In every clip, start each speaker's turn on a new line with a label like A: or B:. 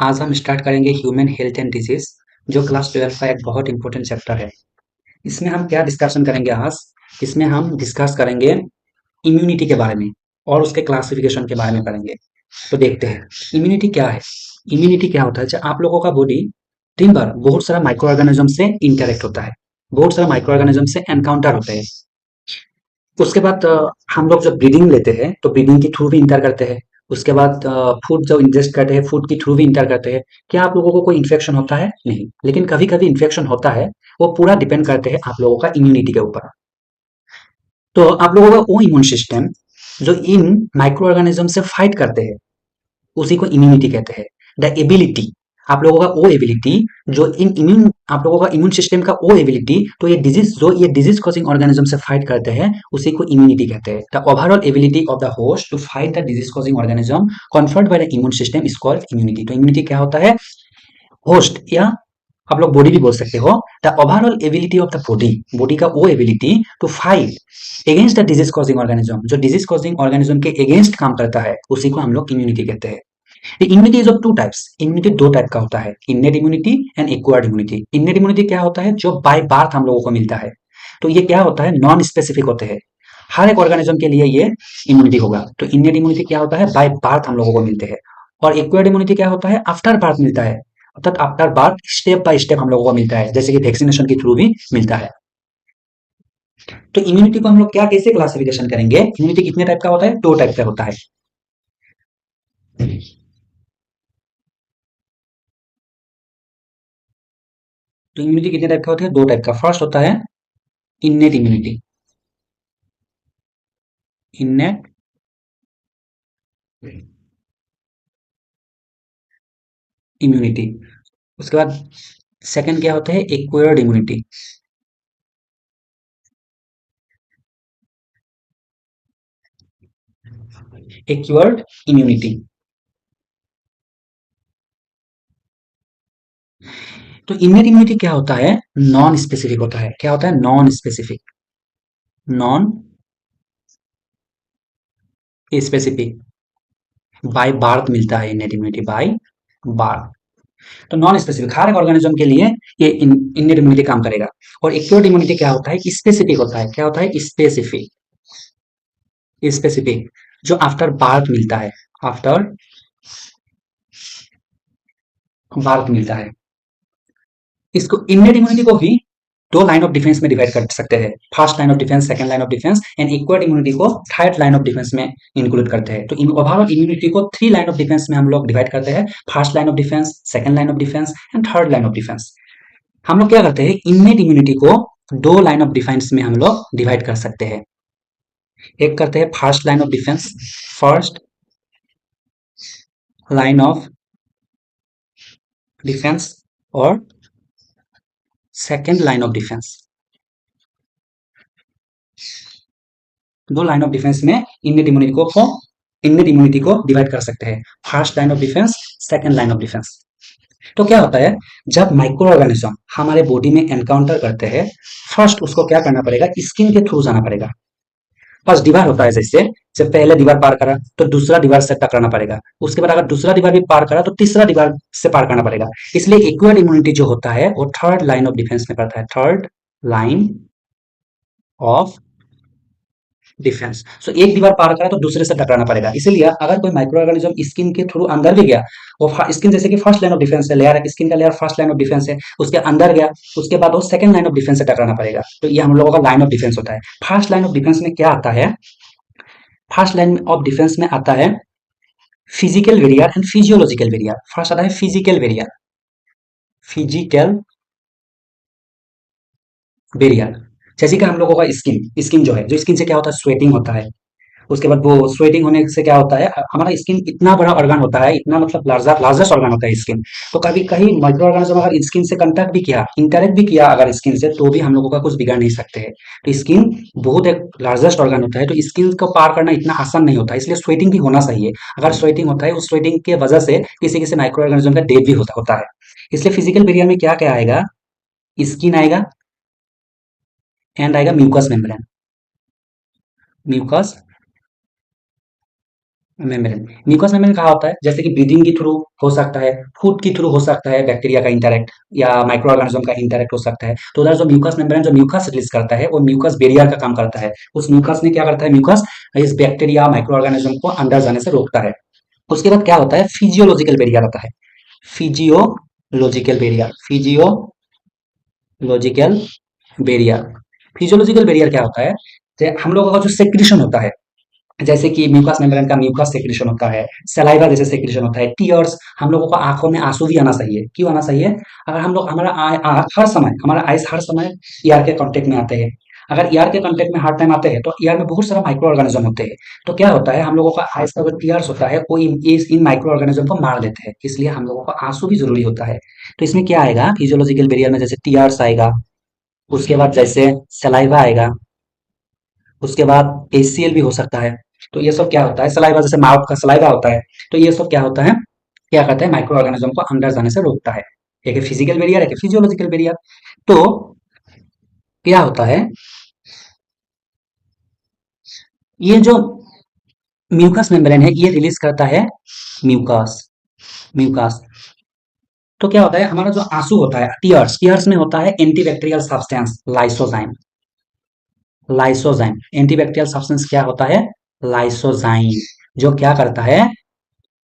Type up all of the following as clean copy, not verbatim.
A: आज हम स्टार्ट करेंगे ह्यूमन हेल्थ एंड डिजीज, जो क्लास 12 का एक बहुत इंपॉर्टेंट चैप्टर है। इसमें हम क्या डिस्कशन करेंगे आज? इसमें हम डिस्कस करेंगे इम्यूनिटी के बारे में और उसके क्लासिफिकेशन के बारे में करेंगे। तो देखते हैं इम्यूनिटी क्या है। इम्यूनिटी क्या होता है? जब आप लोगों का बॉडी दिन भर बहुत सारा माइक्रो ऑर्गेनिज्म से इंटरेक्ट होता है, बहुत सारा माइक्रो ऑर्गेनिज्म से एनकाउंटर होते हैं। उसके बाद हम लोग जब ब्रीदिंग लेते हैं तो ब्रीदिंग के थ्रू भी इंटर करते हैं। उसके बाद फूड जब इंजेस्ट करते हैं, फूड के थ्रू भी इंटर करते हैं। क्या आप लोगों को कोई इन्फेक्शन होता है? नहीं, लेकिन कभी कभी इन्फेक्शन होता है। वो पूरा डिपेंड करते हैं आप लोगों का इम्यूनिटी के ऊपर। तो आप लोगों का वो इम्यून सिस्टम जो इन माइक्रो ऑर्गेनिज्म से फाइट करते हैं, उसी को इम्यूनिटी कहते हैं। द एबिलिटी, आप लोगों का वो एबिलिटी जो इन इम्यून आप लोगों का इम्यून सिस्टम का वो एबिलिटी, तो ये डिजीज कॉजिंग ऑर्गेनिज्म से फाइट करते हैं, उसी को इम्यूनिटी कहते हैं। The overall ability of the host to fight the disease causing organism conferred by the immune system is called immunity. तो इम्यूनिटी क्या होता है? होस्ट, या आप लोग बॉडी भी बोल सकते हो। The overall ability of the body, body का वो ability to fight against the disease causing organism, जो डिजीज कॉजिंग ऑर्गेनिज्म के अगेंस्ट काम करता है, उसी को हम लोग इम्यूनिटी कहते हैं। Immunity is of two types. Immunity दो टाइप का होता है, innate immunity and acquired immunity. Innate immunity क्या होता है? जो बाय बर्थ हम लोगों को मिलता है। तो ये क्या होता है? नॉन स्पेसिफिक होते हैं। हर एक ऑर्गेनिज्म के लिए ये इम्यूनिटी होगा। तो इननेट इम्यूनिटी क्या होता है? बाय बर्थ हम लोगों को मिलते हैं। और एक्वायर्ड इम्यूनिटी क्या होता है? आफ्टर बर्थ मिलता है, अर्थात after birth step by step हम लोगों को मिलता है, जैसे कि वैक्सीनेशन के थ्रू भी मिलता है। तो इम्यूनिटी को हम लोग क्या कैसे क्लासिफिकेशन करेंगे? इम्यूनिटी कितने टाइप का होता है? दो टाइप का होता है। तो इम्यूनिटी कितने टाइप का होता है? दो टाइप का। फर्स्ट होता है इननेट इम्यूनिटी, इननेट इम्यूनिटी। उसके बाद सेकंड क्या होता है? Acquired immunity. Acquired immunity. तो इननेट इम्यूनिटी क्या होता है? नॉन स्पेसिफिक होता है। क्या होता है? Non specific, non specific. By birth मिलता है इननेट इम्यूनिटी, बाय बार्थ। तो नॉन स्पेसिफिक हर एक ऑर्गेनिज्म के लिए ये इननेट इम्यूनिटी काम करेगा। और एक्वायर्ड इम्यूनिटी क्या होता है? स्पेसिफिक होता है। क्या होता है? स्पेसिफिक, स्पेसिफिक जो आफ्टर बार्थ मिलता है, आफ्टर बार्थ मिलता है। इसको इननेट इम्यूनिटी को भी दो लाइन ऑफ डिफेंस में डिवाइड कर सकते हैं। First line of defence, second line of defence, and acquired immunity को थर्ड लाइन ऑफ डिफेंस में इंक्लूड करते हैं। तो ओवरऑल इम्यूनिटी को थ्री लाइन ऑफ डिफेंस में हम लोग डिवाइड करते हैं। First line of defence, second line of defence and third line of defence. हम लोग क्या करते हैं? इननेट इम्यूनिटी को दो लाइन ऑफ डिफेंस में हम लोग डिवाइड कर सकते हैं। एक करते हैं first line of defence, first line of defence, और सेकेंड लाइन ऑफ डिफेंस। दो लाइन ऑफ डिफेंस में इननेट इम्यूनिटी को डिवाइड कर सकते हैं। First line of defence, second line of defence. तो क्या होता है? जब माइक्रो ऑर्गेनिज्म हमारे बॉडी में एनकाउंटर करते हैं, फर्स्ट उसको क्या करना पड़ेगा? स्किन के थ्रू जाना पड़ेगा। फर्स्ट दीवार होता है, जैसे जब पहले दीवार पार करा तो दूसरा दीवार से टकराना पड़ेगा। उसके बाद अगर दूसरा दीवार भी पार करा तो तीसरा दीवार से पार करना पड़ेगा। इसलिए एक्वायर्ड इम्यूनिटी जो होता है वो थर्ड लाइन ऑफ डिफेंस में पड़ता है, थर्ड लाइन ऑफ डिफेंस। सो एक दीवार पार करा तो दूसरे से टकराना पड़ेगा। इसीलिए अगर कोई माइक्रो ऑर्गेनिज्म स्किन के थ्रू अंदर भी गया, वो स्किन जैसे कि फर्स्ट लाइन ऑफ डिफेंस है, लेयर स्किन का layer first line of defence है, उसके अंदर गया, उसके बाद वो सेकंड लाइन ऑफ डिफेंस से टकराना पड़ेगा। तो ये हम लोगों का लाइन ऑफ डिफेंस होता है। फर्स्ट लाइन ऑफ डिफेंस में क्या आता है? फर्स्ट लाइन ऑफ डिफेंस में आता है physical barrier and physiological barrier. First आता है फिजिकल वेरियर, फिजिकल वेरियर। जैसे कि हम लोगों का स्किन, स्किन जो है, जो स्किन से क्या होता है? स्वेटिंग होता है। उसके बाद वो स्वेटिंग होने से क्या होता है? हमारा स्किन इतना बड़ा ऑर्गन होता है, इतना मतलब लार्जेस्ट ऑर्गन होता है स्किन। तो कभी कहीं माइक्रो ऑर्गेनिज्म अगर स्किन से कंटैक्ट भी किया, इंटरेक्ट भी किया अगर स्किन से, तो भी हम लोगों का कुछ बिगाड़ नहीं सकते हैं। तो स्किन बहुत एक लार्जेस्ट ऑर्गन होता है, तो स्किन को पार करना इतना आसान नहीं होता है, इसलिए स्वेटिंग भी होना चाहिए। अगर स्वेटिंग होता है, उस स्वेटिंग के वजह से किसी किसी माइक्रो ऑर्गेनिज्म का डेथ भी होता है। इसलिए फिजिकल बैरियर में क्या क्या आएगा? स्किन आएगा, एंड आएगा mucus membrane, mucus membrane, mucus membrane कहाँ होता है? जैसे कि ब्रीदिंग के थ्रू हो सकता है, फूड के थ्रू हो सकता है, बैक्टीरिया का इंटरेक्ट या माइक्रो ऑर्गेनिज्म का इंटरेक्ट हो सकता है। तो उधर जो म्यूकस मेम्ब्रेन जो म्यूकस रिलीज करता है वो म्यूकस बैरियर का काम करता है। उस म्यूकस ने क्या करता है, म्यूकस इस बैक्टीरिया माइक्रो ऑर्गेनिज्म को अंदर जाने से रोकता है। उसके बाद क्या होता है, फिजियोलॉजिकल बैरियर होता है। Physiological barrier, physiological barrier, physiological barrier क्या होता है? हम लोगों का जो सेक्रीशन होता है, जैसे कि म्यूकस मेम्ब्रेन का म्यूकस सेक्रेशन होता है, सलाइवा जैसे सेक्रेशन होता है, टीयर्स, हम लोगों को आंखों में आंसू भी आना चाहिए। क्यों आना चाहिए? अगर हम लोग हर समय हमारा आइस हर समय ईआर के कांटेक्ट में आते हैं, अगर ईआर के कांटेक्ट में हर टाइम आते हैं तो ईआर में बहुत सारा माइक्रो ऑर्गेनिज्म होते हैं। तो क्या होता है, हम लोगों का आइस का जो टीयर्स होता है वो इन माइक्रो ऑर्गेनिज्म को मार देते हैं, इसलिए हम लोगों को आंसू भी जरूरी होता है। तो इसमें क्या आएगा, फिजियोलॉजिकल बैरियर में जैसे टीयर्स आएगा, उसके बाद जैसे सलाइवा आएगा, उसके बाद एसीएल भी हो सकता है। तो ये सब क्या होता है, सलाइवा जैसे माउथ का सलाइवा होता है, तो ये सब क्या होता है, क्या करता है, माइक्रो ऑर्गेनिज्म को अंदर जाने से रोकता है। एक है फिजिकल बैरियर, एक है फिजियोलॉजिकल बैरियर। तो क्या होता है, ये जो म्यूकस मेम्ब्रेन है ये रिलीज करता है म्यूकस, म्यूकस। तो क्या होता है, हमारा जो आंसू होता है, टीयर्स, टीयर्स में होता है antibacterial substance lysozyme, lysozyme, antibacterial substance क्या होता है, लाइसोजाइम, जो क्या करता है,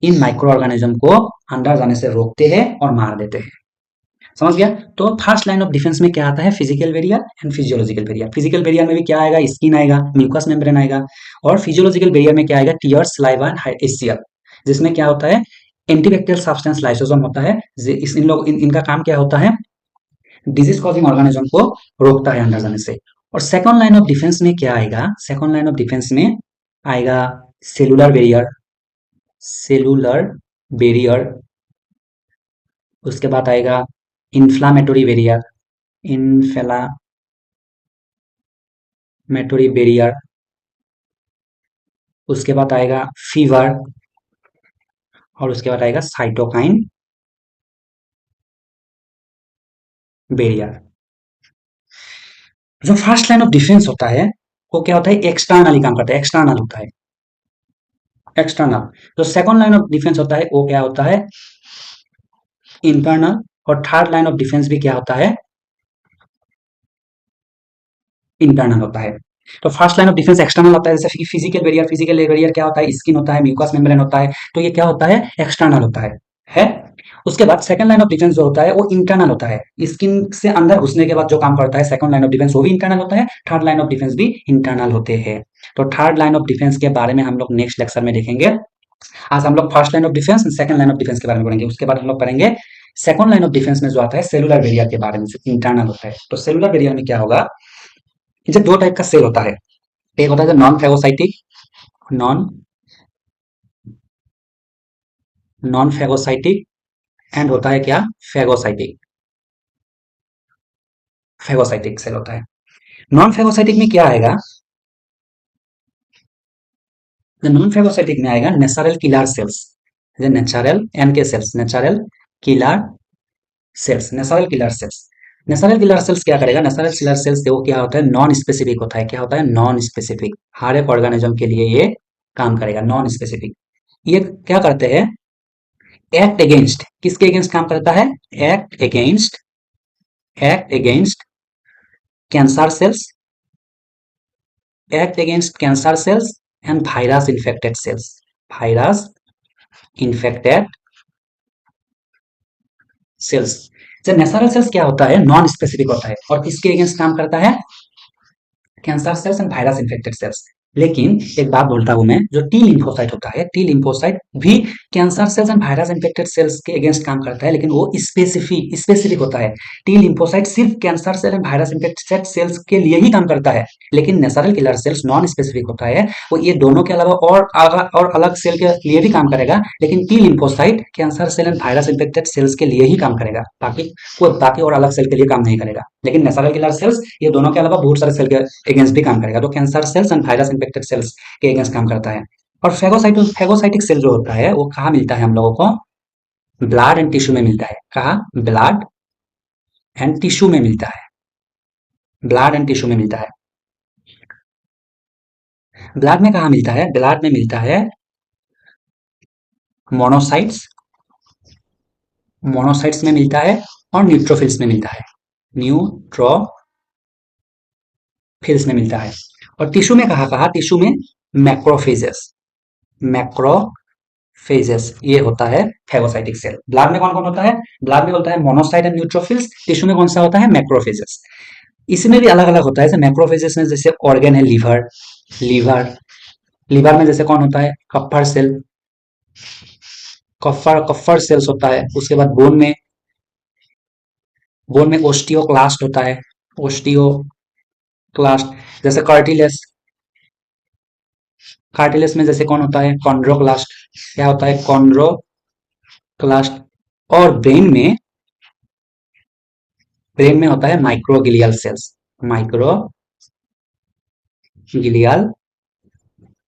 A: इन माइक्रो ऑर्गेनिज्म को अंदर जाने से रोकते हैं और मार देते हैं। समझ गया? तो फर्स्ट लाइन ऑफ डिफेंस में क्या आता है, physical barrier and physiological barrier. Physical barrier में भी क्या आएगा, स्किन आएगा, म्यूकस मेम्ब्रेन आएगा, और फिजियोलॉजिकल बैरियर में क्या आएगा, टीयर्स, सलाइवा एंड एसीएल, जिसमें क्या होता है, एंटीबैक्टीरियल सब्सटेंस लाइसोसोम होता है। इनका काम क्या होता है, डिजीज कॉजिंग ऑर्गेनिज्म को रोकता है अंदर जाने से। और सेकंड लाइन ऑफ डिफेंस में क्या आएगा, सेकंड लाइन ऑफ डिफेंस में आएगा सेलुलर बैरियर, सेलुलर बैरियर, उसके बाद आएगा इन्फ्लामेटरी बैरियर, इन्फ्लामेटरी बैरियर, उसके बाद आएगा फीवर, और उसके बाद आएगा साइटोकाइन बैरियर। जो फर्स्ट लाइन ऑफ डिफेंस होता है वो क्या होता है, एक्सटर्नली काम करता है, एक्सटर्नल होता है, एक्सटर्नल। जो सेकंड लाइन ऑफ डिफेंस होता है वो क्या होता है, इंटरनल। और थर्ड लाइन ऑफ डिफेंस भी क्या होता है, इंटरनल होता है। तो first line of defence external होता है, जैसे कि फिजिकल बैरियर, फिजिकल बैरियर क्या होता है, स्किन होता है, म्यूकस मेम्ब्रेन होता है, तो ये क्या होता है, एक्सटर्नल होता है। उसके बाद सेकंड लाइन ऑफ डिफेंस जो होता है वो इंटरनल होता है, स्किन से अंदर घुसने के बाद जो काम करता है सेकंड लाइन ऑफ डिफेंस वो भी इंटरनल होता है, थर्ड लाइन ऑफ डिफेंस भी इंटरनल होते हैं। तो थर्ड लाइन ऑफ डिफेंस के बारे में हम लोग नेक्स्ट लेक्चर में देखेंगे। आज हम लोग first line of defence, second line of defence के बारे में पढ़ेंगे, उसके बाद हम लोग पढ़ेंगे सेकंड लाइन ऑफ डिफेंस में जो आता है सेलुलर बैरियर के बारे में, इंटरनल होता है। तो सेलुलर बैरियर में क्या होगा, ये दो टाइप का सेल होता है, एक होता है non phagocytic, non non phagocytic, and होता है क्या, फेगोसाइटिक, फेगोसाइटिक सेल होता है। नॉन फेगोसाइटिक में क्या आएगा, नॉन फेगोसाइटिक में आएगा natural killer cells, natural N K cells, natural killer cells, natural killer cells. Natural killer cells क्या करेगा, नेचुरल किलर सेल्स वो क्या होता है, नॉन स्पेसिफिक होता है, क्या होता है, नॉन स्पेसिफिक, हर एक ऑर्गेनिज्म के लिए ये काम करेगा, नॉन स्पेसिफिक। ये क्या करते हैं, एक्ट अगेंस्ट, किसके अगेंस्ट काम करता है, act against, act against cancer cells, act against cancer cells and virus infected sales, virus infected sales. जब नेचुरल सेल्स क्या होता है, नॉन स्पेसिफिक होता है और किसके अगेंस्ट काम करता है, cancer cells and virus infected sales. लेकिन एक बात बोलता हूं मैं, जो टी लिम्फोसाइट होता है, टी लिम्फोसाइट भी cancer cells and virus infected cells के अगेंस्ट काम करता है, लेकिन वो स्पेसिफिक स्पेसिफिक होता है। टी लिम्फोसाइट सिर्फ cancer cell and virus infected cells के लिए ही काम करता है, लेकिन natural killer cells non specific होता है, वो ये दोनों के अलावा और अलग सेल के लिए भी काम करेगा, लेकिन T lymphocyte cancer cell and virus infected cells के लिए ही काम करेगा, बाकी और अलग सेल के लिए काम नहीं करेगा। लेकिन नेचुरल किलर सेल्स ये दोनों के अलावा बहुत सारे सेल के अगेंस्ट भी काम करेगा, तो cancer cells and virus infected cells के अगेंस्ट काम करता है। और फेगोसाइटिक सेल जो होता है वो कहाँ मिलता है हम लोगों को, ब्लड एंड टिश्यू में मिलता है, कहाँ, ब्लड एंड टिश्यू में मिलता है, ब्लड एंड टिश्यू में मिलता है। ब्लड में कहाँ मिलता है, ब्लड में मिलता है मोनोसाइट्स मोनोसाइट्स में मिलता है और न्यूट्रोफिल्स में मिलता है, न्यूट्रोफिल्स में मिलता है। और टिश्यू में कहा कहा टिश्यू में मैक्रोफेजेस, मैक्रोफेजेस ये होता है फैगोसाइटिक सेल। ब्लड में कौन कौन होता है? ब्लड में होता है मोनोसाइट एंड न्यूट्रोफिल्स। टिश्यू में कौन सा होता है? मैक्रोफेजेस। इसमें भी अलग अलग होता है, जैसे मैक्रोफेजेस में जैसे ऑर्गन है लीवर, लीवर लीवर में जैसे कौन होता है? कप्फर सेल, कफ्फर कफ्फर सेल्स होता है। उसके बाद बोन में ओस्टियोक्लास्ट होता है, ओस्टियोक्लास्ट। जैसे कार्टिलेज, कार्टिलेज में जैसे कौन होता है? कॉन्ड्रोक्लास्ट। क्या होता है? कॉन्ड्रोक्लास्ट। और ब्रेन में होता है माइक्रोगिलियल सेल्स, माइक्रोगिलियल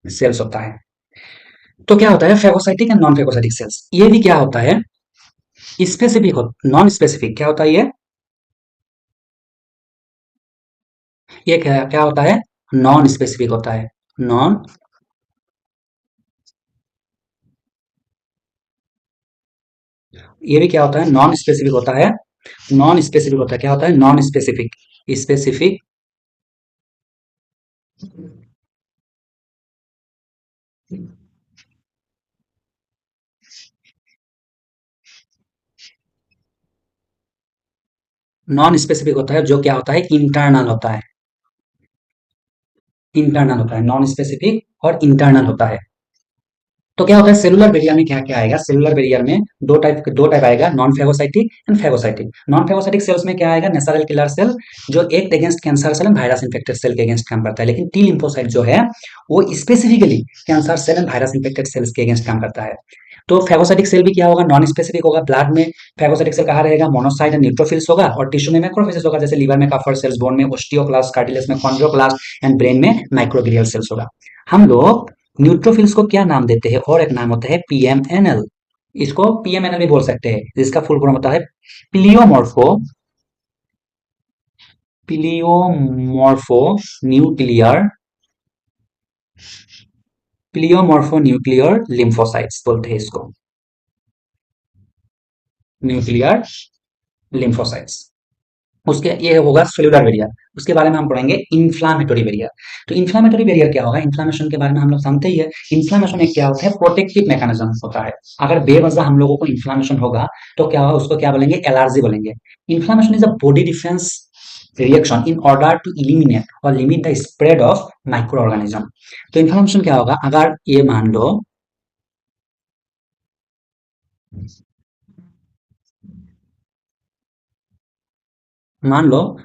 A: सेल्स होता है। तो क्या होता है? Phagocytic and non phagocytic cells. ये भी क्या होता है? स्पेसिफिक हो, नॉन स्पेसिफिक। क्या होता है ये क्या क्या होता है? नॉन स्पेसिफिक होता है, नॉन। ये भी क्या होता है? नॉन स्पेसिफिक होता है, नॉन स्पेसिफिक होता है। क्या होता है? Non specific, specific non specific होता है, जो क्या होता है? इंटरनल होता है, इंटरनल होता है। नॉन स्पेसिफिक और इंटरनल होता है। तो क्या होता है? सेलुलर बैरियर में क्या क्या आएगा? सेलुलर बैरियर में दो टाइप आएगा, non phagocytic and phagocytic. Non phagocytic cells में क्या आएगा? नेचुरल किलर सेल, जो एक against cancer cell and virus infected cell के अगेंस्ट काम करता है। लेकिन टी लिम्फोसाइट जो है वो specifically cancer cell and virus infected cells के अगेंस्ट काम करता है। तो फेगोसाइटिक सेल भी क्या होगा? नॉन स्पेसिफिक होगा। ब्लड में फेगोसाइटिक सेल कहा रहेगा? मोनोसाइट एंड न्यूट्रोफिल्स होगा। और टिश्यू में मैक्रोफेजेस होगा, जैसे लीवर में कफर सेल्स, बोन में ओस्टियोक्लास्ट, कार्टिलेज में कॉन्ड्रोक्लास्ट एंड ब्रेन में माइक्रोग्लियल सेल्स होगा। हम लोग न्यूट्रोफिल्स को क्या नाम देते हैं? और एक नाम होता है पीएमएनएल। इसको पीएमएनएल भी बोल सकते हैं, जिसका फुल फॉर्म होता है प्लियोमॉर्फो प्लियोमॉर्फो न्यूक्लियर प्लियोमॉर्फो न्यूक्लियर लिम्फोसाइट्स बोलते हैं इसको, न्यूक्लियर लिम्फोसाइट्स। उसके ये होगा सेलुलर बैरियर। उसके बारे में हम पढ़ेंगे इन्फ्लामेटरी बैरियर। तो इन्फ्लामेटरी बैरियर क्या होगा? इन्फ्लामेशन के बारे में हम लोग जानते ही है। इन्फ्लामेशन एक क्या होता है? प्रोटेक्टिव मैकेनिज्म होता है। अगर बेवजह हम लोगों को इन्फ्लामेशन होगा तो क्या होगा? उसको क्या बोलेंगे? एलर्जी बोलेंगे। Inflammation is a body defence reaction in order to eliminate और limit the spread of micro organism. तो इन्फ्लामेशन क्या होगा? अगर ये मान लो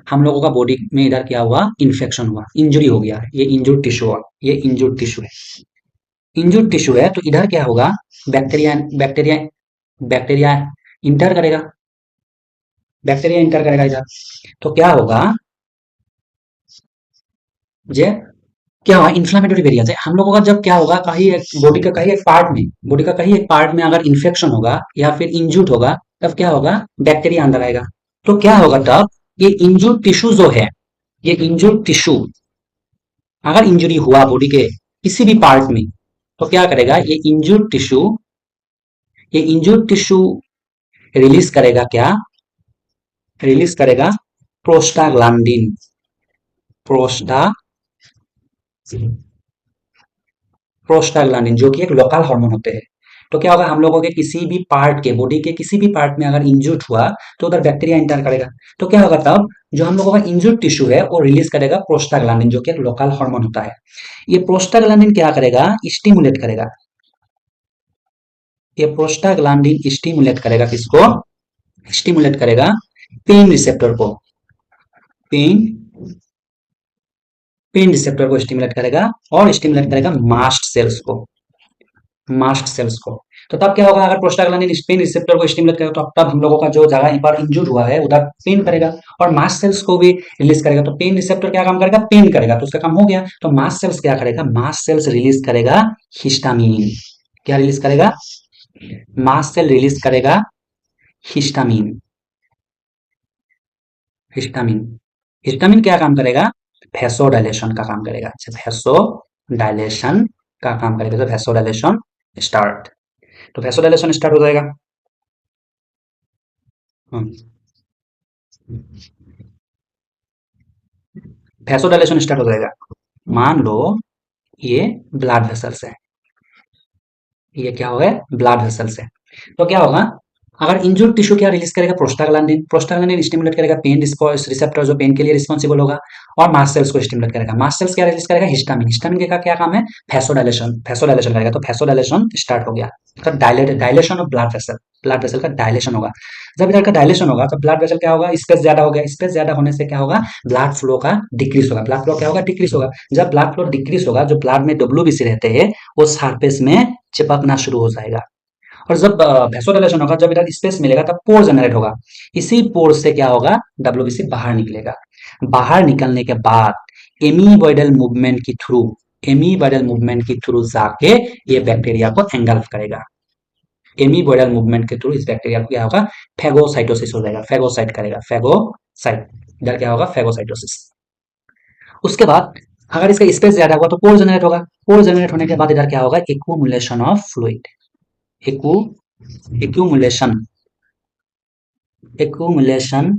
A: हम लोगों का बॉडी में इधर क्या हुआ? इन्फेक्शन हुआ, इंजरी हो गया, ये इंजुर्ड टिश्यू हुआ, ये इंजुर्ड टिश्यू है। इंजुर्ड टिश्यू है तो इधर क्या होगा? बैक्टीरिया बैक्टीरिया बैक्टीरिया इंटर करेगा, बैक्टीरिया इंटर करेगा इधर। तो क्या होगा? जे क्या होगा? इन्फ्लामेटरी वेरिएंस है। हम लोगों का जब क्या होगा? कहीं एक बॉडी का कहीं एक पार्ट में, बॉडी का कहीं एक पार्ट में अगर इन्फेक्शन होगा या फिर इंजूर्ड होगा, तब क्या होगा? बैक्टीरिया अंदर आएगा। तो क्या होगा तब? ये इंजूर्ड टिश्यू जो है, ये इंजूर्ड टिश्यू अगर इंजरी हुआ बॉडी के किसी भी पार्ट में, तो क्या करेगा? ये इंजूर्ड टिश्यू रिलीज करेगा क्या? रिलीज करेगा प्रोस्टाग्लैंडिन, प्रोस्टा प्रोस्टाग्लैंडिन, जो कि एक लोकल हार्मोन होते हैं। तो क्या होगा? हम लोगों के किसी भी पार्ट के, बॉडी के किसी भी पार्ट में अगर इंजर्ड हुआ तो उधर बैक्टीरिया इंटर करेगा। तो क्या होगा तब? जो हम लोगों का इंजर्ड टिश्यू है वो रिलीज करेगा प्रोस्टाग्लैंडिन, जो कि एक लोकल हार्मोन होता है। ये प्रोस्टाग्लैंडिन क्या करेगा? स्टिमुलेट करेगा। ये प्रोस्टाग्लैंडिन स्टिमुलेट करेगा किसको? स्टिमुलेट करेगा पेन रिसेप्टर को, पेन पेन रिसेप्टर को स्टिमुलेट करेगा और स्टिमुलेट करेगा मास्ट सेल्स को, मास्ट सेल्स को। तो तब क्या होगा? अगर प्रोस्टाग्लैंडिन पेन रिसेप्टर को स्टिमुलेट करेगा तो तब हम लोगों का जो जगह पर इंजूर हुआ है उधर पेन करेगा, और मास्ट सेल्स को भी रिलीज करेगा। तो पेन रिसेप्टर क्या काम करेगा? पेन करेगा, तो उसका काम हो गया। तो मास्ट सेल्स क्या करेगा? मास्ट सेल्स रिलीज करेगा हिस्टामिन। क्या रिलीज करेगा? मास्ट सेल रिलीज करेगा हिस्टामिन, हिस्टामिन। हिस्टामिन क्या काम करेगा? वैसोडाइलेशन का काम करेगा। वैसोडाइलेशन का काम करेगा। तो वैसोडाइलेशन स्टार्ट। तो वैसोडाइलेशन स्टार्ट हो जाएगा। वैसोडाइलेशन स्टार्ट हो जाएगा। मान लो ये ब्लड वेसल्स है, ये क्या हो गया, ब्लड वेसल्स है। तो क्या होगा, अगर इंजर्ड टिश्यू क्या रिलीज करेगा, प्रोस्टाग्लैंडिन। प्रोस्टाग्लैंडिन स्टिमुलेट करेगा पेन रिसेप्टर जो पेन के लिए रिस्पॉन्सिबल होगा, और मास्ट सेल्स को स्टिमुलेट करेगा। मास्ट सेल्स क्या रिलीज करेगा, हिस्टामिन। हिस्टामिन का क्या काम है, वैसोडाइलेशन। वैसोडाइलेशन करेगा, तो वैसोडाइलेशन स्टार्ट हो गया। तो dilation of blood vessel, blood vessel का डायलेशन होगा। जब इधर का डायलेशन होगा तो ब्लड वेसल क्या होगा, स्पेस ज्यादा हो गया। स्पेस ज्यादा होने से क्या होगा, ब्लड फ्लो का डिक्रीज होगा। ब्लड फ्लो क्या होगा, डिक्रीज होगा। जब ब्लड फ्लो डिक्रीज होगा, जो ब्लड में डब्ल्यूबीसी रहते हैं वो सरफेस में चिपकना शुरू हो जाएगा। और जब वैसोडाइलेशन होगा, जब इधर स्पेस मिलेगा तब पोर जनरेट होगा। इसी पोर से क्या होगा, डब्ल्यूबीसी बाहर निकलेगा। बाहर निकलने के बाद एमीबॉइडल मूवमेंट की थ्रू, एमीबॉइडल मूवमेंट के थ्रू जाके ये बैक्टीरिया को एंगल्फ करेगा। एमीबॉइडल मूवमेंट के थ्रू इस बैक्टीरिया को क्या होगा, फेगोसाइटोसिस हो जाएगा। फेगोसाइट करेगा, फेगोसाइट। इधर क्या होगा, फेगोसाइटोसिस। उसके बाद अगर इसका स्पेस ज्यादा होगा तो पोर जनरेट होगा। पोर जनरेट होने के बाद इधर क्या होगा, accumulation of fluid. Accumulation, accumulation,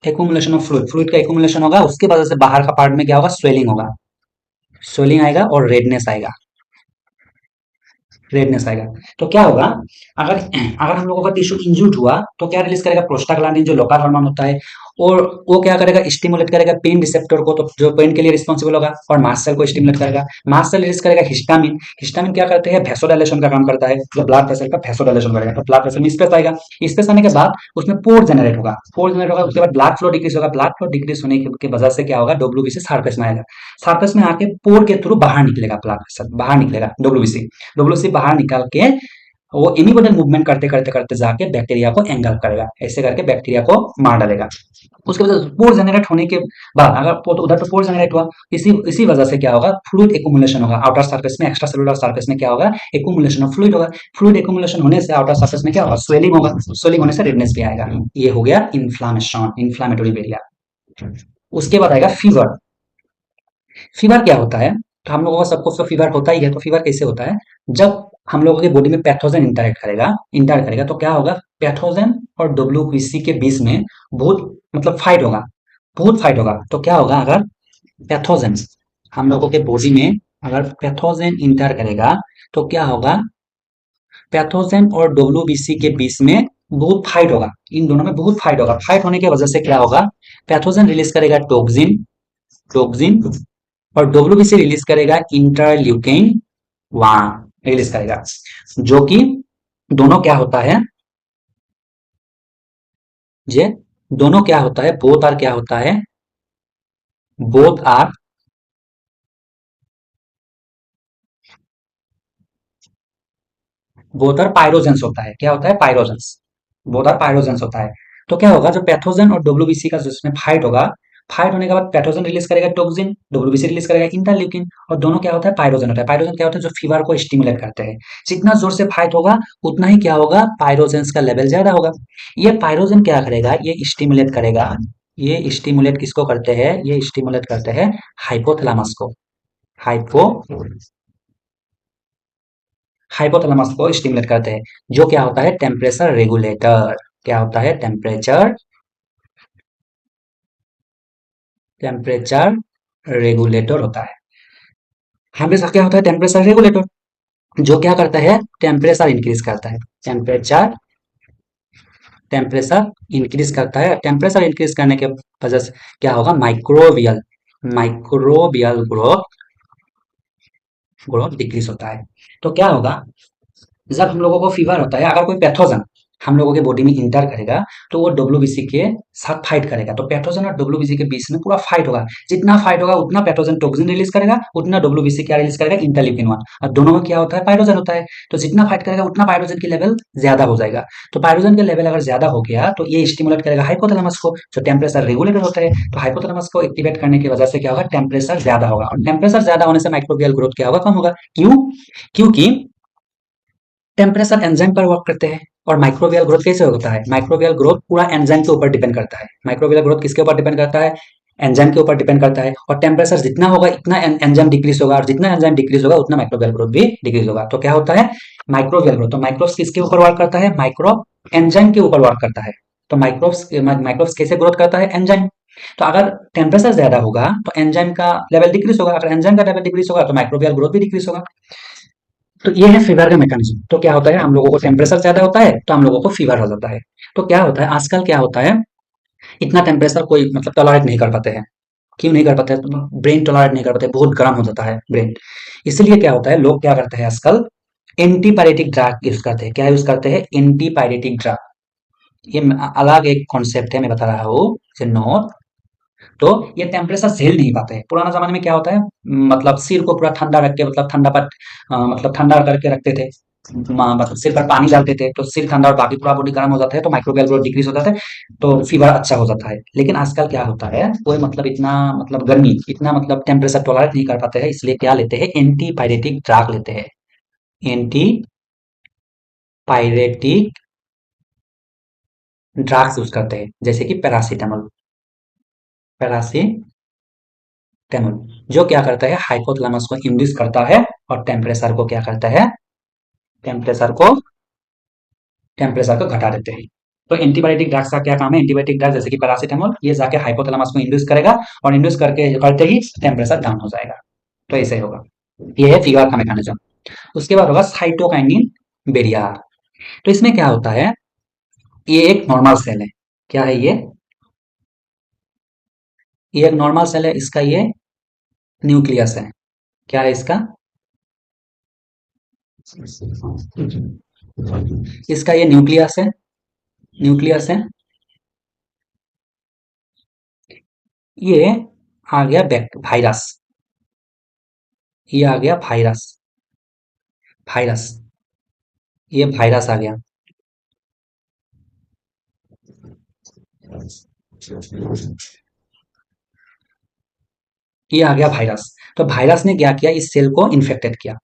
A: accumulation of fluid. Fluid का एक्यूमुलेशन होगा, उसके वजह से बाहर का पार्ट में क्या होगा, स्वेलिंग होगा। स्वेलिंग आएगा और रेडनेस आएगा। रेडनेस आएगा। तो क्या होगा, अगर अगर हम लोगों का टिश्यू इंजूर्ड हुआ तो क्या रिलीज करेगा, प्रोस्टाग्लैंडिन जो लोकल हार्मोन होता है। और वो क्या करेगा, स्टिमुलेट करेगा पेन रिसेप्टर को, तो जो पेन के लिए रिस्पॉन्सिबल होगा। और मास्ट सेल को स्टिमुलेट करेगा। मास्ट सेल रिलीज करेगा हिस्टामिन। हिस्टामिन क्या करते हैं, वैसोडाइलेशन का काम करता है। तो ब्लड वेसल का वैसोडाइलेशन करेगा, तो ब्लड वेसल में स्पेस आएगा। स्पेस आने के बाद उसमें पोर जनरेट होगा। पोर जनरेट होगा, उसके बाद ब्लड फ्लो डिक्रीज होगा। ब्लड फ्लो डिक्रीज होने की वजह से क्या होगा, डब्ल्यूबीसी सरफेस में आएगा। सरफेस में आके पोर के थ्रू बाहर निकलेगा, ब्लड वेसल बाहर निकलेगा, डब्ल्यूबीसी। डब्ल्यूसी बाहर निकाल के वो एमीबोडल मूवमेंट करते करते करते जाके बैक्टीरिया को एंगल्फ करेगा। ऐसे करके बैक्टीरिया को मार डालेगा। उसके बाद पोर जनरेट होने के बाद अगर उधर पे पोर जनरेट हुआ, इसी इसी वजह से क्या होगा, फ्लूइड एक्यूमुलेशन होगा आउटर सरफेस में। एक्स्ट्रा सेलुलर सरफेस में क्या होगा, एक्यूमुलेशन ऑफ फ्लूइड होगा। फ्लूइड एक्यूमुलेशन होने से आउटर सरफेस में क्या होगा, स्वेलिंग होगा। स्वेलिंग होने से रेडनेस भी आएगा। ये हो गया इन्फ्लामेशन, इन्फ्लामेटरी एरिया। उसके बाद आएगा फीवर। फीवर क्या होता है, तो हम लोगों को सबको तो फीवर होता ही है। तो फीवर कैसे होता है, जब हम लोगों के बॉडी में पैथोजन इंटरैक्ट करेगा तो क्या होगा, पैथोजन और डब्ल्यूबीसी के बीच में बहुत मतलब फाइट होगा, बहुत फाइट होगा। तो क्या होगा, अगर पैथोजन हम लोगों के बॉडी में अगर पैथोजन इंटर करेगा तो क्या होगा, पैथोजन और डब्ल्यूबीसी के बीच में बहुत फाइट होगा। इन दोनों में बहुत फाइट होगा। फाइट होने की वजह से क्या होगा, पैथोजन रिलीज करेगा टॉक्सिन, टॉक्सिन, और डब्ल्यूबीसी रिलीज करेगा इंटरल्यूकिन वहां रिलीज करेगा। जो कि दोनों क्या होता है, ये दोनों क्या होता है, बोथ आर क्या होता है, both are both are pyrogens होता है। क्या होता है, पायरोजेंस। बोथ आर पायरोजेंस होता है। तो क्या होगा, जो पैथोजन और डब्ल्यूबीसी का जिसमें फाइट होगा, फाइट होने के बाद पैथोजन रिलीज करेगा टॉक्सिन, डब्ल्यूबीसी रिलीज करेगा इंटरल्यूकिन, और दोनों क्या होता है, पायरोजन होता है। पायरोजन क्या होता है, जो फीवर को स्टिमुलेट करते हैं। जितना जोर से फाइट होगा उतना ही क्या होगा, पायरोजेंस का लेवल ज्यादा होगा। ये पायरोजन क्या करेगा, ये स्टिमुलेट करेगा। ये स्टिमुलेट किसको करते हैं, ये स्टिमुलेट करते हैं हाइपोथैलेमस को। हाइपो हाइपोथैलेमस को स्टिमुलेट करते हैं, जो क्या होता है, टेम्परेचर रेगुलेटर। क्या होता है, टेम्परेचर रेगुलेटर होता है। हमेशा क्या होता है, टेम्परेचर रेगुलेटर, जो क्या करता है, टेम्परेचर इंक्रीज करता है। टेम्परेचर टेम्परेचर इंक्रीज करता है। टेम्परेचर इंक्रीज करने के वजह से क्या होगा, microbial microbial growth growth decrease होता है। तो क्या होगा, जब हम लोगों को फीवर होता है, अगर कोई पैथोजन हम लोगों के बॉडी में इंटर करेगा तो वो डब्ल्यूबीसी के साथ फाइट करेगा। तो पैथोजन और डब्ल्यूबीसी के बीच में पूरा फाइट होगा। जितना फाइट होगा उतना पैथोजन टॉक्सिन रिलीज करेगा, उतना डब्ल्यूबीसी क्या रिलीज करेगा, इंटरल्यूकिन 1। और दोनों में क्या होता है, पायरोजन होता है। तो जितना फाइट करेगा उतना पायरोजन की लेवल ज्यादा हो जाएगा। तो पायरोजन के लेवल अगर ज्यादा हो गया तो ये स्टिमुलेट करेगा हाइपोथैलेमस को, जो टेम्परेचर रेगुलेटर होता है। तो हाइपोथैलेमस को एक्टिवेट करने की वजह से क्या होगा, टेम्परेचर ज्यादा होगा। और टेम्परेचर ज्यादा होने से माइक्रोबियल ग्रोथ क्या होगा, कम होगा। क्यों, क्योंकि टेम्परेचर एंजाइम पर वर्क करते हैं। और माइक्रोबियल ग्रोथ कैसे होता है, माइक्रोबियल ग्रोथ पूरा एंजाइम के ऊपर डिपेंड करता है। माइक्रोबियल ग्रोथ किसके ऊपर डिपेंड करता है, एंजाइम के ऊपर डिपेंड करता है, और टेम्परेचर जितना होगा इतना एंजाइम डिक्रीज होगा, और जितना एंजाइम डिक्रीज होगा उतना माइक्रोबियल ग्रोथ भी डिक्रीज होगा। तो क्या होता है माइक्रोबियल ग्रोथ, तो माइक्रोब्स किसके ऊपर वर्क करता है, माइक्रो एंजाइम के ऊपर वर्क करता है। तो माइक्रोब्स कैसे ग्रोथ करता है, एंजाइम। तो अगर टेम्परेचर ज्यादा होगा तो एंजाइम का लेवल डिक्रीज होगा, अगर एंजाइम का लेवल डिक्रीज होगा तो माइक्रोबियल ग्रोथ भी डिक्रीज होगा। तो ये है फीवर का मैकेनिज्म। तो क्या होता है, हम लोगों को टेम्परेचर ज्यादा होता है तो हम लोगों को फीवर हो जाता है। तो क्या होता है आजकल, क्या होता है इतना टेम्परेचर कोई मतलब टॉलरेट नहीं कर पाते हैं। क्यों नहीं कर पाते हैं, तो ब्रेन टॉलरेट नहीं कर पाते, बहुत गर्म हो जाता है ब्रेन। इसलिए क्या होता है, लोग क्या करते हैं आजकल, एंटीपायरेटिक ड्रग यूज करते हैं। क्या यूज करते हैं, एंटीपायरेटिक ड्रग। ये अलग एक कॉन्सेप्ट है, मैं बता रहा हूँ, नोट। तो ये टेम्परेचर झेल नहीं पाते हैं। पुराना जमाने में क्या होता है, मतलब सिर को पूरा ठंडा रख के, मतलब ठंडा पर मतलब ठंडा करके रखते थे। मतलब सिर पर पानी डालते थे तो सिर ठंडा और बाकी पूरा बॉडी गर्म हो जाता है, तो माइक्रोबियल ग्रोथ डिक्रीज हो जाता है, तो फीवर अच्छा हो जाता है। लेकिन आजकल क्या होता है, कोई मतलब इतना मतलब गर्मी, इतना मतलब टेम्परेचर टॉलरेट नहीं कर पाते हैं, इसलिए क्या लेते हैं, एंटीपायरेटिक ड्रग लेते हैं। एंटी पायरेटिक ड्रग्स यूज करते हैं, जैसे कि पैरासीटामोल। पैरासीटामोल जो क्या करता है, हाइपोथैलेमस को इंड्यूस करता है, और टेम्परेचर को टेम्परेचर को घटा देते हैं। तो एंटीबायोटिक ड्रग्स का क्या काम है, एंटीबायोटिक ड्रग जैसे कि पैरासीटामोल, ये जाके हाइपोथैलेमस को इंड्यूस करेगा, और इंड्यूस करते ही टेम्परेचर डाउन हो जाएगा। तो ऐसे होगा। ये है फीवर का मैकेनिज्म। उसके बाद होगा साइटोकाइनिन बैरियर। तो इसमें क्या होता है, ये एक नॉर्मल सेल है। क्या है ये एक नॉर्मल सेल है, इसका ये न्यूक्लियस है। क्या है इसका, इसका ये न्यूक्लियस है। ये आ गया वायरस, ये आ गया वायरस। वायरस, ये वायरस आ गया। ये आ गया वायरस। तो वायरस ने क्या किया, इस सेल को इन्फेक्टेड किया।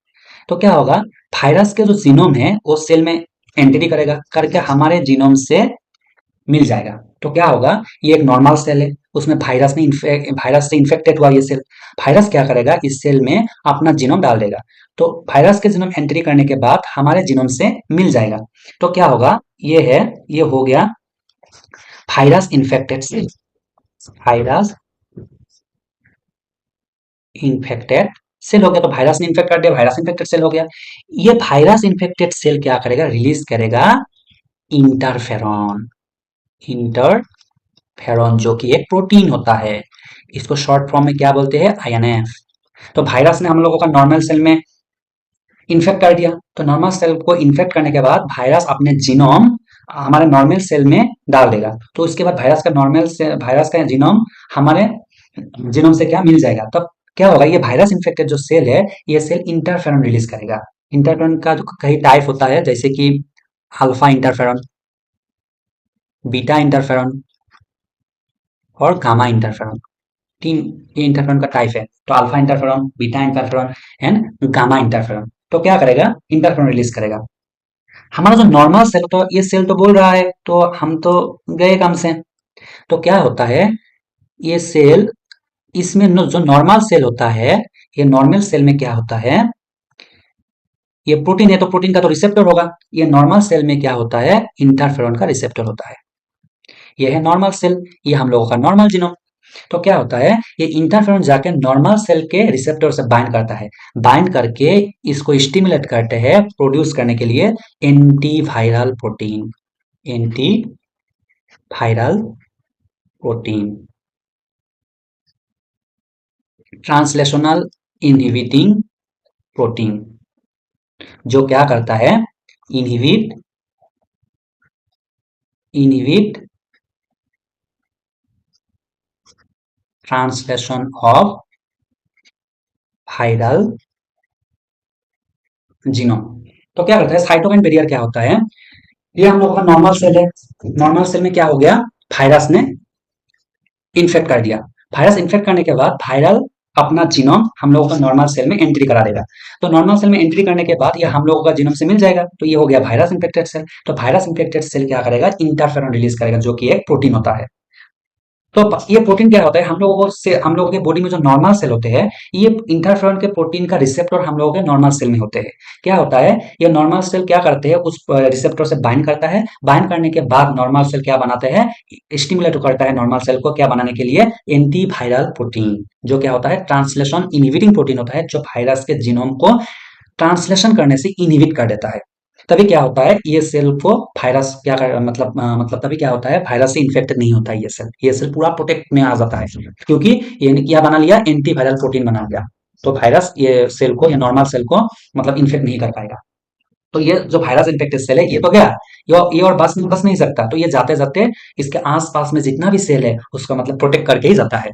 A: तो क्या होगा, वायरस के जो जीनोम है वो सेल में एंट्री करेगा, करके हमारे जीनोम से मिल जाएगा। तो क्या होगा, ये एक नॉर्मल सेल है, उसमें वायरस से इन्फेक्टेड हुआ ये सेल। वायरस क्या करेगा, इस सेल में अपना जीनोम डाल देगा। तो वायरस के जीनोम एंट्री करने के बाद हमारे जीनोम से मिल जाएगा। तो क्या होगा, ये है, ये हो गया virus infected cell. Virus infected cell हो गया। तो वायरस ने इन्फेक्ट कर दिया, वायरस इन्फेक्टेड सेल हो गया। ये वायरस इन्फेक्टेड सेल क्या करेगा, रिलीज करेगा इंटरफेरॉन। इंटरफेरॉन जो कि एक प्रोटीन होता है, इसको शॉर्ट फॉर्म में क्या बोलते हैं, आईएनएफ। तो वायरस ने हम लोगों का नॉर्मल सेल में इन्फेक्ट कर दिया। तो नॉर्मल सेल को इन्फेक्ट करने के बाद वायरस अपने जीनोम हमारे नॉर्मल सेल में डाल देगा। तो उसके बाद वायरस का जीनोम हमारे जीनोम से क्या मिल जाएगा। तब क्या होगा, ये वायरस इन्फेक्टेड जो सेल है, ये सेल इंटरफेरॉन रिलीज करेगा। इंटरफेरॉन का जो कई टाइप होता है, जैसे कि अल्फा इंटरफेरॉन, बीटा इंटरफेरॉन और गामा इंटरफेरॉन। तीन ये इंटरफेरॉन का टाइप है। तो alpha interferon, beta interferon and gamma interferon. तो क्या करेगा, इंटरफेरॉन रिलीज करेगा। हमारा जो नॉर्मल सेल, तो ये सेल तो बोल रहा है, तो हम तो गए काम से। तो क्या होता है, ये सेल, इसमें जो नॉर्मल सेल होता है, ये नॉर्मल सेल में क्या होता है, ये प्रोटीन है तो प्रोटीन का तो रिसेप्टर होगा। ये नॉर्मल सेल में क्या होता है, इंटरफेरॉन का रिसेप्टर होता है। ये है नॉर्मल सेल, ये हम लोगों का नॉर्मल जीनोम। तो क्या होता है, ये इंटरफेरॉन जाके नॉर्मल सेल के रिसेप्टर से बाइंड करता है, बाइंड करके इसको स्टिमुलेट करते हैं प्रोड्यूस करने के लिए antiviral protein. Antiviral protein, translational inhibiting protein, जो क्या करता है, inhibit inhibit translation of viral genome. तो क्या करता है, साइटोकाइन बैरियर क्या होता है, ये हम लोग का नॉर्मल सेल है। नॉर्मल सेल में क्या हो गया, वायरस ने इन्फेक्ट कर दिया। वायरस इन्फेक्ट करने के बाद वायरल अपना जीनोम हम लोगों का नॉर्मल सेल में एंट्री करा देगा। तो नॉर्मल सेल में एंट्री करने के बाद ये हम लोगों का जीनोम से मिल जाएगा। तो ये हो गया वायरस इन्फेक्टेड सेल। तो वायरस इन्फेक्टेड सेल क्या करेगा, इंटरफेरॉन रिलीज करेगा, जो कि एक प्रोटीन होता है। तो ये प्रोटीन क्या होता है, हम लोगों के बॉडी में जो नॉर्मल सेल होते हैं, ये इंटरफेरॉन के प्रोटीन का रिसेप्टर हम लोगों के नॉर्मल सेल में होते हैं। क्या होता है, ये नॉर्मल सेल क्या करते हैं, उस रिसेप्टर से बाइंड करता है। बाइंड करने के बाद नॉर्मल सेल क्या बनाते हैं, स्टिमुलेट करता है नॉर्मल सेल को क्या बनाने के लिए, एंटीवायरल प्रोटीन, जो क्या होता है ट्रांसलेशन इनहिबिटिंग प्रोटीन होता है, जो वायरस के जीनोम को ट्रांसलेशन करने से इनहिबिट कर देता है। तभी क्या होता है, ये सेल को वायरस क्या कर मतलब तभी क्या होता है, वायरस से इन्फेक्टेड नहीं होता है ये सेल पूरा प्रोटेक्ट में आ जाता है, क्योंकि ये क्या बना लिया, एंटीवायरल प्रोटीन बना लिया। तो वायरस ये सेल को, या नॉर्मल सेल को मतलब इन्फेक्ट नहीं कर पाएगा। तो ये जो वायरस इन्फेक्टेड सेल है, ये तो गया, ये और बस नहीं सकता, तो ये जाते जाते इसके आसपास में जितना भी सेल है उसका मतलब प्रोटेक्ट करके ही जाता है।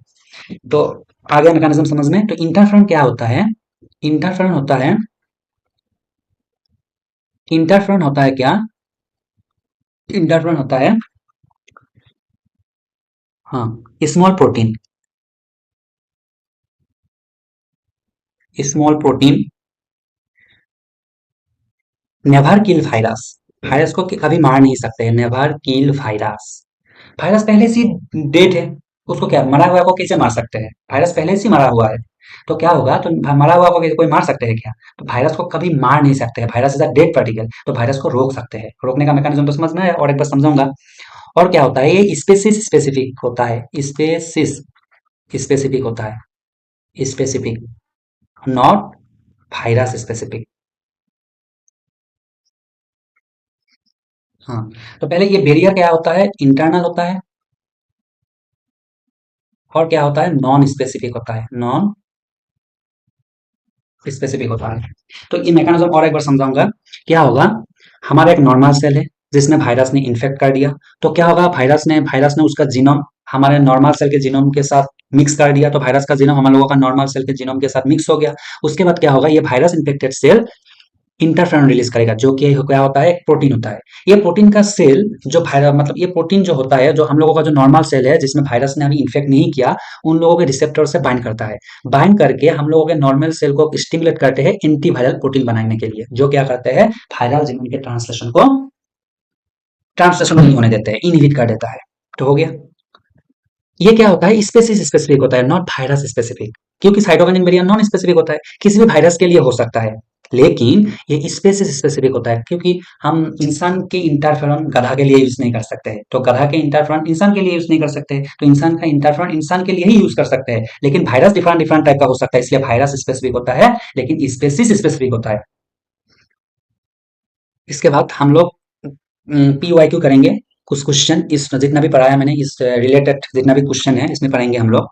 A: तो आगे मैकेनिज्म समझ में, तो इंटरफेरॉन क्या होता है, इंटरफेरॉन होता है, इंटरफेरॉन होता है क्या, इंटरफेरॉन होता है, हाँ, small protein, small protein never kill virus, virus को कभी मार नहीं सकते, नेवर किल वायरस। वायरस पहले से डेड है, उसको क्या, मरा हुआ को कैसे मार सकते हैं, वायरस पहले से मरा हुआ है। तो क्या होगा, तो मरा हुआ को कोई मार सकते हैं क्या, तो वायरस को कभी मार नहीं सकते हैं, virus is a dead particle, तो वायरस को रोक सकते हैं। रोकने का मैकेनिज्म तो समझ में है, और एक बार समझाऊंगा। और क्या होता है, ये स्पेसिस स्पेसिफिक होता है, स्पेसिस स्पेसिफिक होता है, स्पेसिफिक, नॉट वायरस स्पेसिफिक। हाँ, तो पहले ये बैरियर क्या होता है, इंटरनल होता है, और क्या होता है, नॉन स्पेसिफिक होता है, नॉन स्पेसिफिक होता है। तो ये मैकेनिज्म और एक बार समझाऊंगा। क्या होगा, हमारा एक नॉर्मल सेल है जिसने वायरस ने इन्फेक्ट कर दिया, तो क्या होगा, वायरस ने उसका जीनोम हमारे नॉर्मल सेल के जीनोम के साथ मिक्स कर दिया, तो वायरस का जीनोम हम लोगों का नॉर्मल सेल के जीनोम के साथ मिक्स हो गया। उसके बाद क्या होगा, ये virus infected cell interferon release करेगा, जो कि क्या होता है, एक प्रोटीन होता है। ये प्रोटीन का सेल जो वायरस मतलब ये प्रोटीन जो होता है, जो हम लोगों का जो नॉर्मल सेल है जिसमें वायरस ने अभी इन्फेक्ट नहीं किया, उन लोगों के रिसेप्टर से बाइंड करता है। बाइंड करके हम लोगों के नॉर्मल सेल को स्टिमुलेट करते हैं एंटीवायरल प्रोटीन बनाने के लिए, जो क्या करते हैं, वायरल जीनोम के ट्रांसलेशन नहीं होने देते हैं, इनहिबिट कर देता है। तो हो गया, ये क्या होता है, स्पेसिस स्पेसिफिक होता है, नॉट वायरस स्पेसिफिक। क्योंकि साइटोकिन बैरियर नॉन स्पेसिफिक होता है, किसी भी वायरस के लिए हो सकता है, लेकिन ये स्पेसिस स्पेसिफिक होता है, क्योंकि हम इंसान के इंटरफेरॉन गधा के लिए यूज नहीं कर सकते हैं, तो गधा के इंटरफेरॉन इंसान के लिए यूज नहीं कर सकते, तो इंसान का इंटरफेरॉन इंसान के लिए ही यूज कर सकते हैं। लेकिन वायरस डिफरेंट डिफरेंट टाइप का हो सकता है, इसलिए वायरस स्पेसिफिक होता है, लेकिन स्पेसिस स्पेसिफिक होता है। इसके बाद हम लोग PYQ करेंगे, कुछ क्वेश्चन इस जितना भी पढ़ाया मैंने इस रिलेटेड जितना भी क्वेश्चन है इसमें पढ़ेंगे हम लोग।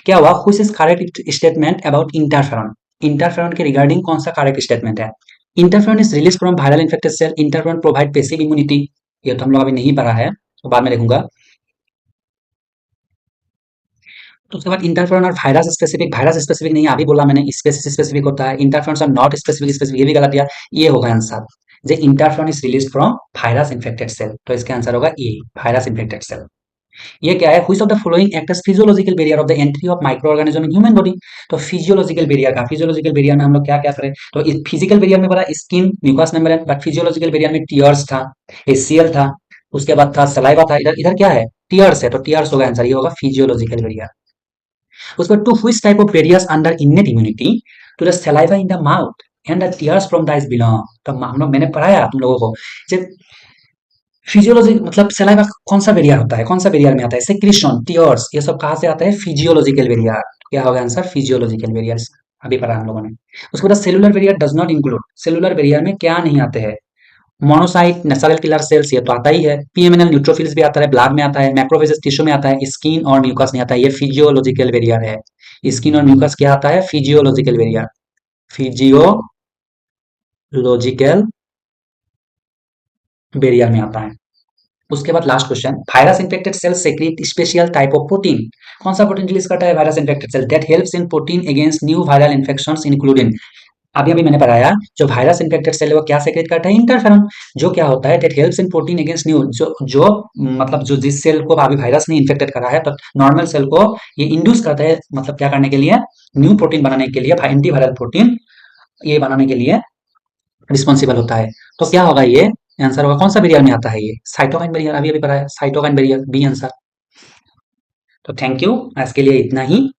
A: क्या हुआ, which is correct statement about interferon, interferon के रिगार्डिंग कौन सा करेक्ट स्टेटमेंट है। Interferon is release from viral infected cell, interferon provide passive immunity, ये तो हम लोग अभी नहीं पढ़ा है, तो बाद में देखूंगा। तो उसके बाद इंटरफेरॉन और वायरस स्पेसिफिक नहीं है, अभी बोला मैंने स्पेसिस स्पेसिफिक होता है, इंटरफेरॉन और नॉट स्पेसिफिक स्पेसिफिक, ये भी गलत दिया, ये होगा आंसर। जे interferon is release from virus infected cell, तो इसका आंसर होगा ए, वायरस इन्फेक्टेड सेल। ये क्या है, which of the following act as physiological barrier of the entry of micro organism in human body. तो फिजियोलॉजिकल बैरियर में हम लोग क्या क्या करें, तो इस फिजिकल बैरियर में बड़ा skin mucus membrane, but physiological barrier में टीयर्स था, एसीएल था, उसके बाद था सलाइवा था, इधर इधर क्या है, टीयर्स है, तो टीयर्स होगा आंसर, ये होगा फिजियोलॉजिकल बैरियर। उसके बाद to which type of barriers under innate immunity, to the saliva in the mouth and the tears from the eyes belong. तो हम लोग मैंने पढ़ाया तुम लोगों को, जब फिजियोलॉजी मतलब सलाइवा कौन सा बैरियर होता है, कौन सा बैरियर में आता है, सेक्रीशन, टीयर्स, ये सब कहाँ से आता है, फिजियोलॉजिकल बैरियर। क्या होगा आंसर, फिजियोलॉजिकल बैरियर, अभी पढ़ा हम लोगों ने। उसके बाद cellular barrier does not include, cellular barrier में क्या नहीं आते हैं, मोनोसाइट नेचुरल किलर सेल्स, ये तो आता ही है, पीएमएनएल न्यूट्रोफिल्स भी आता है, ब्लड में आता है, मैक्रोफेजेस टिश्यू में आता है, स्किन और म्यूकस नहीं आता है, ये फिजियोलॉजिकल बैरियर है। स्किन और म्यूकस क्या आता है, फिजियोलॉजिकल बैरियर, फिजियोलॉजिकल बैरियर में आता है। उसके बाद last question, virus infected cell secrete special type of protein, कौन सा प्रोटीन रिलीज करता है virus infected cell, that helps in protein against new viral infections including. अभी अभी मैंने पढ़ाया, जो वायरस इन्फेक्टेड सेल है वो क्या सेक्रेट करता है, इंटरफेरॉन, जो क्या होता है, that helps in protein against new, जो मतलब जो जिस सेल को अभी वायरस ने इन्फेक्टेड करा है, तो नॉर्मल सेल को ये इंड्यूस करता है, मतलब क्या करने के लिए, न्यू प्रोटीन बनाने के लिए, एंटीवायरल प्रोटीन ये बनाने के लिए रिस्पॉन्सिबल होता है। तो क्या होगा, ये आंसर होगा, कौन सा बैरियर में आता है, ये साइटोकाइन बैरियर, अभी अभी पढ़ा है, साइटोकाइन बैरियर, बी आंसर। तो थैंक यू, आज के लिए इतना ही।